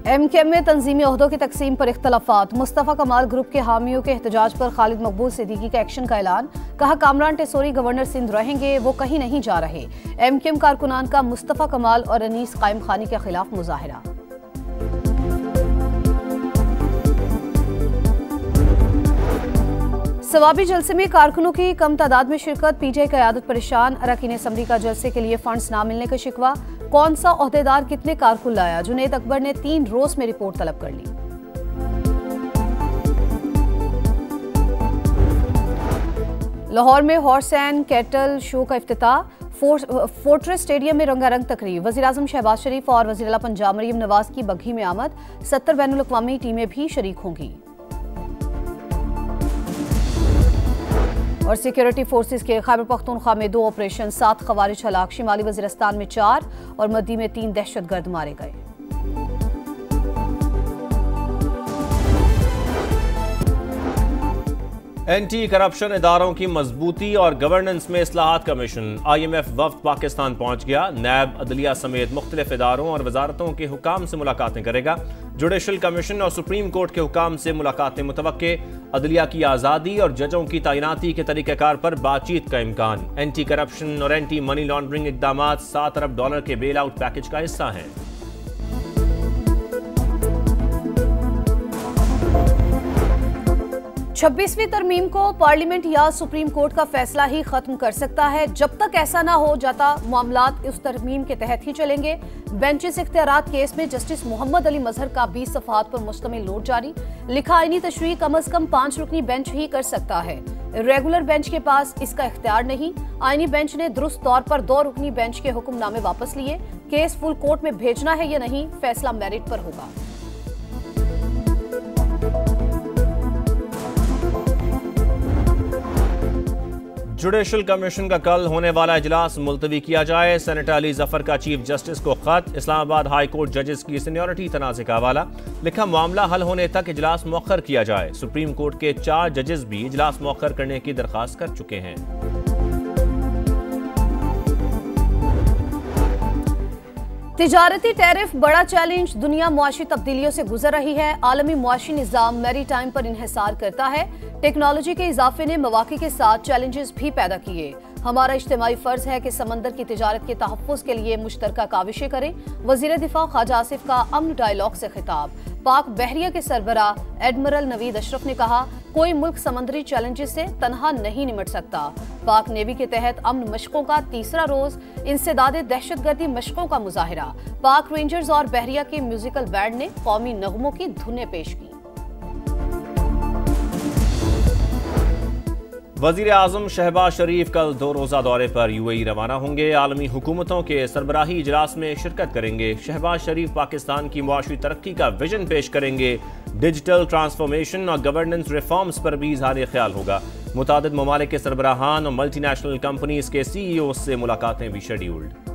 MKM में तंजीमी ओहदों की तकसीम पर इख्तलाफात। मुस्तफ़ा कमाल ग्रुप के हामियों के एहतजाज पर खालिद मकबूल सिद्दीकी का एक्शन का ऐलान। कहा कामरान टेसोरी गवर्नर सिंध रहेंगे, वो कहीं नहीं जा रहे। MKM कारकुनान का मुस्तफ़ा कमाल और अनीस कायम खानी के खिलाफ मुजाहरा। सवाबी जलसे में कारकुनों की कम तादाद में शिरकत। PTI क़यादत परेशान। अरकान असम्बली का जलसे के लिए फंड्स ना मिलने का शिकवा। कौन सा ओहदेदार कितने कारकुन लाया? जुनैद अकबर ने 3 रोज में रिपोर्ट तलब कर ली। लाहौर में हॉर्स एंड कैटल शो का इफ्तिताह। फोर्ट्रेस स्टेडियम में रंगारंग तकरीब। वज़ीर-ए-आज़म शहबाज शरीफ और वज़ीर आला पंजाब मरीम नवाज की बग्घी में आमद। 70 बैनुल-अक़वामी टीमें भी शरीक होंगी। और सिक्योरिटी फोर्सेस के खैबर पख्तूनख्वा में 2 ऑपरेशन, 7 खवारिज हलाक। शिमाली वज़ीरिस्तान में 4 और मद्दी में 3 दहशतगर्द मारे गए। एंटी करप्शन इदारों की मजबूती और गवर्नेंस में इस्लाहात का मिशन। IMF वफ्द पाकिस्तान पहुंच गया। नैब, अदलिया समेत मुख्तलिफ इदारों और वजारतों के हुकाम से मुलाकातें करेगा। जुडिशल कमीशन और सुप्रीम कोर्ट के हुकाम से मुलाकातें मुतवक्के। अदलिया की आज़ादी और जजों की तैनाती के तरीक़ेकार पर बातचीत का इम्कान। एंटी करप्शन और एंटी मनी लॉन्ड्रिंग इक़दाम $7 अरब के बेल आउट पैकेज का हिस्सा हैं। 26वीं तरमीम को पार्लियामेंट या सुप्रीम कोर्ट का फैसला ही खत्म कर सकता है। जब तक ऐसा ना हो जाता मामलात उस तरमीम के तहत ही चलेंगे। बेंचेस इख्तियारात केस में जस्टिस मोहम्मद अली मजहर का 20 सफ़हात पर मुश्तमिल नोट जारी। लिखा आईनी तशरीह कम अज कम 5 रुकनी बेंच ही कर सकता है। रेगुलर बेंच के पास इसका इख्तियार नहीं। आईनी बेंच ने दुरुस्त तौर पर 2 रुकनी बेंच के हुक्मनामे वापस लिए। केस फुल कोर्ट में भेजना है या नहीं, फैसला मेरिट पर होगा। जुडिशल कमीशन का कल होने वाला इजलास मुलतवी किया जाए। सेनेटर अली जफर का चीफ जस्टिस को खत। इस्लामाबाद हाई कोर्ट जजेस की सीनियरिटी तनाज़े का हवाला। लिखा मामला हल होने तक इजलास मौखर किया जाए। सुप्रीम कोर्ट के 4 जजेस भी इजलास मौखर करने की दरख्वास्त कर चुके हैं। तिजारती टैरिफ बड़ा चैलेंज। दुनिया मुआशी तब्दीलियों से गुजर रही है। आलमी मुआशी निज़ाम मैरी टाइम पर इन्हिसार करता है। टेक्नोलॉजी के इजाफे ने मौक़े के साथ चैलेंजेस भी पैदा किए। हमारा इज्तिमाई फर्ज है कि समंदर की तिजारत के तहफ़्फ़ुज़ के लिए मुश्तरका काविशें करें। वज़ीर दिफा ख्वाजा आसिफ का अमन डायलॉग से खिताब। पाक बहरिया के सरबराह एडमिरल नवीद अशरफ ने कहा कोई मुल्क समंदरी चैलेंजेस से तनहा नहीं निमट सकता। पाक नेवी के तहत अमन मशकों का 3रा रोज। इंसदादे दहशतगर्दी मशकों का मुजाहरा। पाक रेंजर्स और बहरिया के म्यूजिकल बैंड ने कौमी नगमों की धुनें पेश की। वज़ीर-ए-आज़म शहबाज शरीफ कल 2 रोज़ा दौरे पर UAE रवाना होंगे। आलमी हुकूमतों के सरबराही इजलास में शिरकत करेंगे। शहबाज शरीफ पाकिस्तान की मुआशी तरक्की का विजन पेश करेंगे। डिजिटल ट्रांसफॉर्मेशन और गवर्नेंस रिफॉर्म्स पर भी इज़हार ख्याल होगा। मुतादिद ममालिक के सरबराहान और मल्टीनेशनल कंपनीज के CEO से मुलाकातें भी शेड्यूल्ड।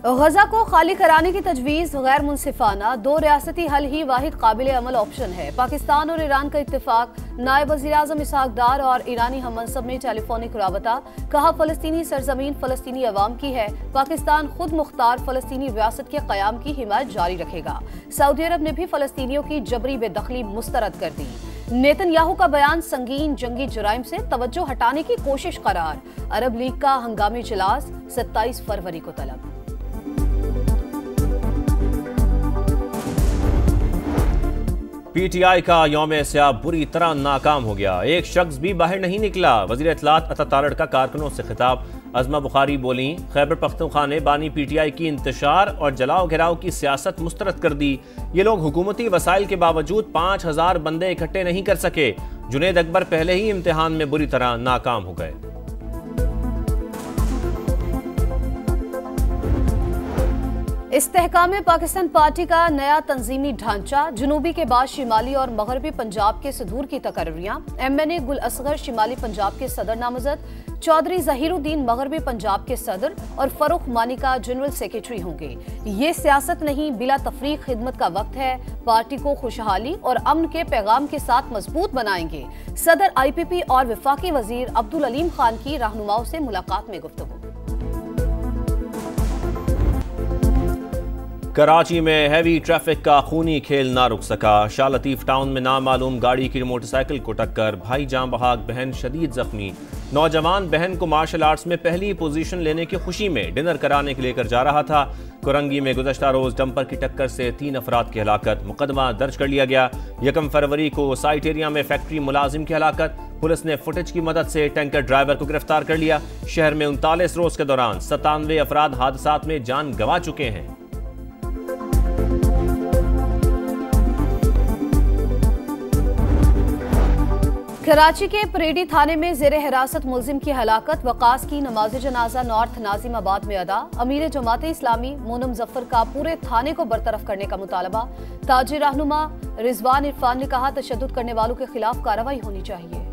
गजा को खाली कराने की तजवीज़ गैर मुनसिफाना। 2 रियासती हल ही वाहिद काबिल अमल ऑप्शन है। पाकिस्तान और ईरान का इत्तेफाक। नायब वज़ीर-ए-आज़म इसहाक डार और ईरानी हम मनसब में टेलीफोनिक राबता। कहा फ़लस्तीनी सरजमीन फ़लस्तीनी अवाम की है। पाकिस्तान खुद मुख्तार फ़लस्तीनी रियासत के क़याम की हिमायत जारी रखेगा। सऊदी अरब ने भी फ़लस्तीनियों की जबरी बेदखली मुस्तरद कर दी। नेतन्याहू का बयान संगीन जंगी जराइम से तवज्जो हटाने की कोशिश करार। अरब लीग का हंगामी इजलास 27 फरवरी को तलब। PTI का यौम सियाह बुरी तरह नाकाम हो गया। एक शख्स भी बाहर नहीं निकला। वज़ीर इत्तलात अता तारड़ का कारकुनों से खिताब। अज़मा बुखारी बोली खैबर पख्तूनख्वा ने बानी PTI की इंतशार और जलाओ घिराव की सियासत मुस्तरद कर दी। ये लोग हुकूमती वसाइल के बावजूद 5000 बंदे इकट्ठे नहीं कर सके। जुनैद अकबर पहले ही इम्तिहान में बुरी तरह नाकाम हो गए। इस्तेहकाम पाकिस्तान पार्टी का नया तंजीमी ढांचा। जनूबी के बाद शिमाली और मगरबी पंजाब के सदूर की तकर्रियां। MNA गुल असगर शिमाली पंजाब के सदर नामजद। चौधरी ज़हीरुद्दीन मगरबी पंजाब के सदर और फरूख मानी का जनरल सेक्रेटरी होंगे। ये सियासत नहीं बिला तफरीक खिदमत का वक्त है। पार्टी को खुशहाली और अमन के पैगाम के साथ मजबूत बनाएंगे। सदर IPP और वफाकी वजीर अब्दुल अलीम खान की रहनुमाओं से मुलाकात में गुफ्तगू। कराची में हैवी ट्रैफिक का खूनी खेल ना रुक सका। शाह लतीफ टाउन में नामालूम गाड़ी की मोटरसाइकिल को टक्कर, भाई जान बहाक बहन शदीद जख्मी। नौजवान बहन को मार्शल आर्ट्स में पहली पोजीशन लेने की खुशी में डिनर कराने के लेकर जा रहा था। कुरंगी में गुज़श्ता रोज डंपर की टक्कर से 3 अफराद की हलाकत, मुकदमा दर्ज कर लिया गया। 1 फरवरी को साइट एरिया में फैक्ट्री मुलाजिम की हलाकत, पुलिस ने फुटेज की मदद से टैंकर ड्राइवर को गिरफ्तार कर लिया। शहर में 39 रोज के दौरान 97 अफराद हादसात में जान गंवा चुके हैं। कराची के परेडी थाने में जेर हिरासत मुलजिम की हलाकत, वकास की नमाज जनाजा नॉर्थ नाजिमाबाद में अदा। अमीर जमात इस्लामी मोनम जफर का पूरे थाने को बरतरफ करने का मुतालबा। ताजी रहनुमा रिजवान इरफान ने कहा, तशद्दुद करने वालों के खिलाफ कार्रवाई होनी चाहिए।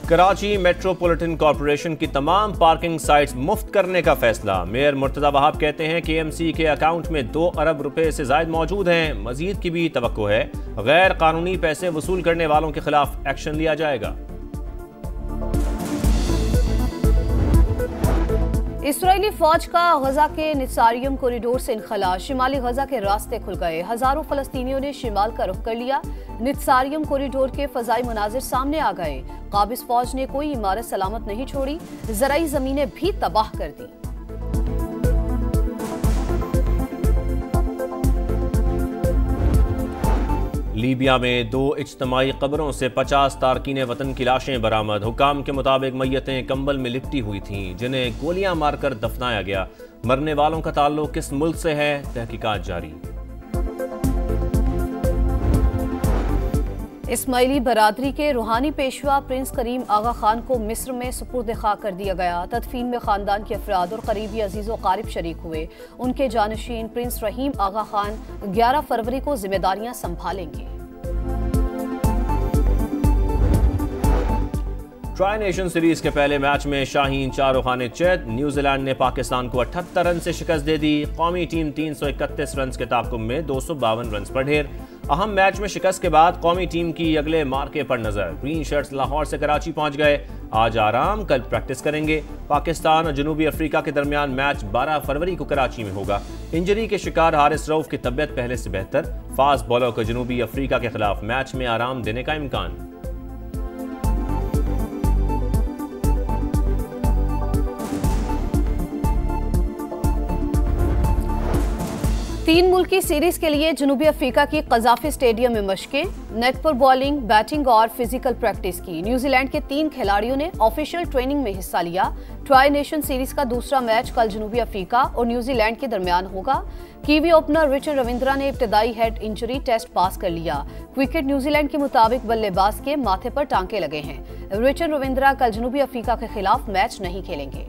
कराची मेट्रोपॉलिटन कॉरपोरेशन की तमाम पार्किंग साइट्स मुफ्त करने का फैसला। मेयर मुर्तजा वहाब कहते हैं कि एमसी के अकाउंट में 2 अरब रुपए से जायद मौजूद हैं। मजीद की भी तवक्को है। गैर कानूनी पैसे वसूल करने वालों के खिलाफ एक्शन लिया जाएगा। इसराइली फौज का गजा के नित्सारियम कॉरिडोर से इनखला, शिमाली गजा के रास्ते खुल गए। हजारों फलस्तीनियों ने शिमाल का रुख कर लिया। नित्सारियम कॉरिडोर के फजाई मनाजिर सामने आ गए। काबिज फौज ने कोई इमारत सलामत नहीं छोड़ी, ज़राई जमीनें भी तबाह कर दी। लीबिया में 2 इज्तमाई कब्रों से 50 तारकीन वतन की लाशें बरामद। हुकाम के मुताबिक मैयतें कंबल में लिपटी हुई थीं, जिन्हें गोलियां मारकर दफनाया गया। मरने वालों का ताल्लुक किस मुल्क से है, तहकीकात जारी। इस्माइली बरादरी के रूहानी पेशवा प्रिंस करीम आगा खान को मिस्र में सुपुर्द खा कर दिया गया। तदफीन में खानदान के अफराद और करीबी अजीज़ व क़ारिब शरीक हुए। उनके जानशीन प्रिंस रहीम आगा खान 11 फरवरी को जिम्मेदारियां संभालेंगे। ट्राई नेशन सीरीज के पहले मैच में शाहीन चारोखाने चैत, न्यूजीलैंड ने पाकिस्तान को 78 रन से शिकस्त दे दी। कौमी टीम 331 रन के ताकुब में 252 रन पर ढेर। अहम मैच में शिकस्त के बाद कौमी टीम की अगले मार्के पर नजर। ग्रीन शर्ट्स लाहौर से कराची पहुंच गए। आज आराम, कल प्रैक्टिस करेंगे। पाकिस्तान और जनूबी अफ्रीका के दरमियान मैच 12 फरवरी को कराची में होगा। इंजरी के शिकार हारिस रऊफ की तबियत पहले से बेहतर। फास्ट बॉलर को जनूबी अफ्रीका के खिलाफ मैच में आराम देने का इम्कान। तीन मुल्की सीरीज के लिए जनूबी अफ्रीका की कजाफी स्टेडियम में मशकें, नेट पर बॉलिंग, बैटिंग और फिजिकल प्रैक्टिस की। न्यूजीलैंड के 3 खिलाड़ियों ने ऑफिशियल ट्रेनिंग में हिस्सा लिया। ट्राई नेशन सीरीज का दूसरा मैच कल जनूबी अफ्रीका और न्यूजीलैंड के दरमियान होगा। कीवी ओपनर रिचर्ड रविंद्रा ने इब्तदाई हेड इंजरी टेस्ट पास कर लिया। क्रिकेट न्यूजीलैंड के मुताबिक बल्लेबाज के माथे पर टांके लगे हैं। रिचर्ड रविंद्रा कल जनूबी अफ्रीका के खिलाफ मैच नहीं खेलेंगे।